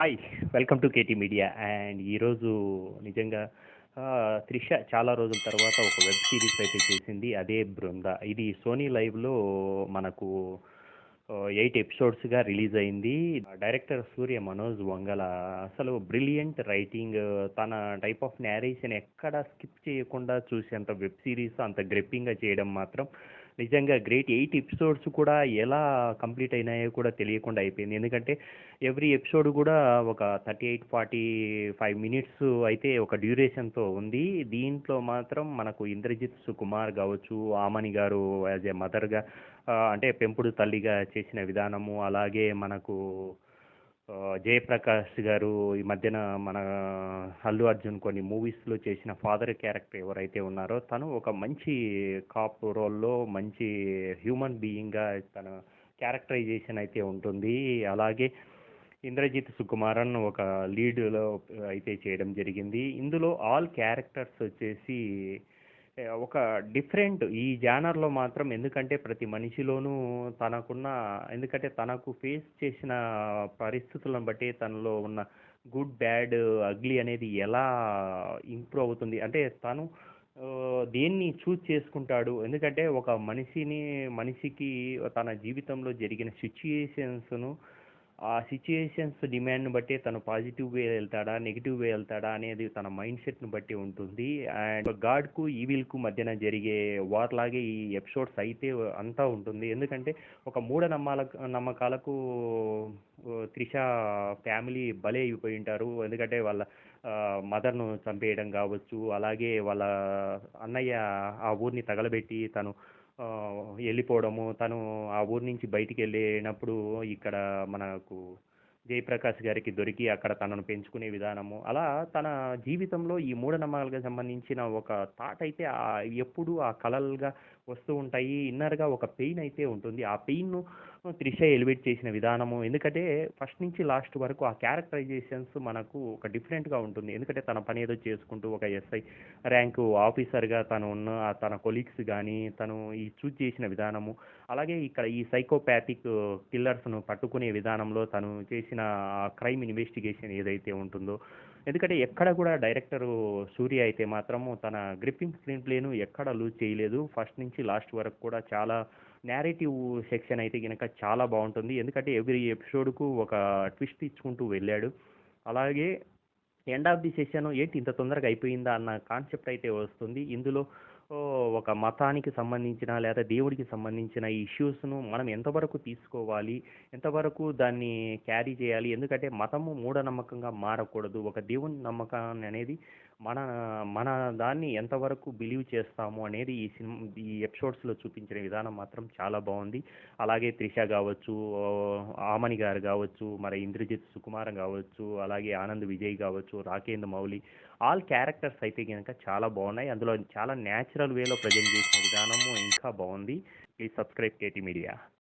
Hi! Welcome to KT media. And ఈరోజు నిజంగా 'త్రిష' చాలా రోజుల తర్వాత ఒక వెబ్ సీరీస్ అయితే చేసింది. అదే 'బృంద'. ఇది సోనీ లైవ్‌లో మనకు 8 ఎపిసోడ్స్‌గా రిలీజ్ అయింది. డైరెక్టర్ సూర్య మనోజ్ వంగల అసలు బ్రిలియంట్ రైటింగ్, తన టైప్ ఆఫ్ నేరేషన్ ఎక్కడ స్కిప్ చేయకుండా చూసేంత వెబ్ సిరీస్ అంత గ్రిప్పింగ్‌గా చేయడం మాత్రం నిజంగా గ్రేట్. 8 ఎపిసోడ్స్ కూడా ఎలా కంప్లీట్ అయినాయో కూడా తెలియకుండా అయిపోయింది. ఎందుకంటే ఎవ్రీ ఎపిసోడ్ కూడా ఒక 38, 45 మినిట్స్ అయితే ఒక డ్యూరేషన్‌తో ఉంది. దీంట్లో మాత్రం మనకు ఇంద్రజిత్ సుకుమార్ కావచ్చు, ఆమని గారు యాజ్ ఎ మదర్‌గా, అంటే పెంపుడు తల్లిగా చేసిన విధానము, అలాగే మనకు జయప్రకాష్ గారు ఈ మధ్యన మన అల్లు అర్జున్ కొన్ని మూవీస్లో చేసిన ఫాదర్ క్యారెక్టర్ ఎవరైతే ఉన్నారో తను ఒక మంచి కాప్ రోల్లో మంచి హ్యూమన్ బీయింగ్గా తన క్యారెక్టరైజేషన్ అయితే ఉంటుంది. అలాగే ఇంద్రజిత్ సుకుమారన్ ఒక లీడ్లో అయితే చేయడం జరిగింది. ఇందులో ఆల్ క్యారెక్టర్స్ వచ్చేసి ఒక డిఫరెంట్ ఈ జానర్లో మాత్రం. ఎందుకంటే ప్రతి మనిషిలోనూ తనకున్న, ఎందుకంటే తనకు ఫేస్ చేసిన పరిస్థితులను బట్టి తనలో ఉన్న గుడ్ బ్యాడ్ అగ్లీ అనేది ఎలా ఇంప్రూవ్ అవుతుంది, అంటే తను దేన్ని చూజ్ చేసుకుంటాడు. ఎందుకంటే ఒక మనిషికి తన జీవితంలో జరిగిన సిచ్యుయేషన్స్ను, ఆ సిచ్యుయేషన్స్ డిమాండ్ని బట్టి తను పాజిటివ్ వే వెళ్తాడా, నెగిటివ్ వే వెళ్తాడా అనేది తన మైండ్ సెట్ని బట్టి ఉంటుంది. అండ్ గాడ్కు ఈవిల్కు మధ్యన జరిగే వార్ లాగే ఈ ఎపిసోడ్స్ అయితే అంతా ఉంటుంది. ఎందుకంటే ఒక నమ్మకాలకు త్రిష ఫ్యామిలీ బలి అయిపోయి ఉంటారు. ఎందుకంటే వాళ్ళ మదర్ను చంపేయడం కావచ్చు, అలాగే వాళ్ళ అన్నయ్య ఆ ఊరిని తగలబెట్టి తను వెళ్ళిపోవడము, తను ఆ ఊరి నుంచి బయటికి వెళ్ళినప్పుడు ఇక్కడ మనకు జయప్రకాష్ గారికి దొరికి అక్కడ తనను పెంచుకునే విధానము, అలా తన జీవితంలో ఈ మూఢనమ్మకాలకు సంబంధించిన ఒక థాట్ అయితే ఎప్పుడు ఆ కలలుగా వస్తూ ఉంటాయి. ఇన్నర్గా ఒక పెయిన్ అయితే ఉంటుంది. ఆ పెయిన్ను త్రిష ఎలివేట్ చేసిన విధానము, ఎందుకంటే ఫస్ట్ నుంచి లాస్ట్ వరకు ఆ క్యారెక్టరైజేషన్స్ మనకు ఒక డిఫరెంట్గా ఉంటుంది. ఎందుకంటే తన పని ఏదో చేసుకుంటూ ఒక ఎస్ఐ ర్యాంకు ఆఫీసర్గా తను ఉన్న తన కొలీగ్స్ కానీ తను ఈ చూజ్ చేసిన విధానము, అలాగే ఇక్కడ ఈ సైకోపాథిక్ కిల్లర్స్ను పట్టుకునే విధానంలో తను చేసిన క్రైమ్ ఇన్వెస్టిగేషన్ ఏదైతే ఉంటుందో, ఎందుకంటే ఎక్కడ కూడా డైరెక్టరు సూర్య అయితే మాత్రము తన గ్రిప్పింగ్ స్క్రీన్ ప్లేను ఎక్కడ లూజ్ చేయలేదు. ఫస్ట్ నుంచి లాస్ట్ వరకు కూడా చాలా నేరేటివ్ సెక్షన్ అయితే గనక చాలా బాగుంటుంది. ఎందుకంటే ఎవ్రీ ఎపిసోడ్కు ఒక ట్విస్ట్ ఇచ్చుకుంటూ వెళ్ళాడు. అలాగే ఎండ్ ఆఫ్ ది సెషన్ ఏంటి ఇంత తొందరగా అయిపోయిందా అన్న కాన్సెప్ట్ అయితే వస్తుంది. ఇందులో ఒక మతానికి సంబంధించిన లేదా దేవుడికి సంబంధించిన ఇష్యూస్ను మనం ఎంతవరకు తీసుకోవాలి, ఎంతవరకు దాన్ని క్యారీ చేయాలి. ఎందుకంటే మతము మూఢనమ్మకంగా మారకూడదు. ఒక దేవుని నమ్మకాన్ని అనేది మన మన దాన్ని ఎంతవరకు బిలీవ్ చేస్తాము అనేది ఈ ఎపిసోడ్స్లో చూపించిన విధానం మాత్రం చాలా బాగుంది. అలాగే త్రిష కావచ్చు, ఆమని గారు కావచ్చు, మరి ఇంద్రజిత్ సుకుమారన్ కావచ్చు, అలాగే ఆనంద్ విజయ్ కావచ్చు, రాకేంద్ర మౌలి, ఆల్ క్యారెక్టర్స్ అయితే కనుక చాలా బాగున్నాయి. అందులో చాలా న్యాచురల్ వేలో ప్రజెంట్ చేసిన విధానము ఇంకా బాగుంది. Please subscribe KT media.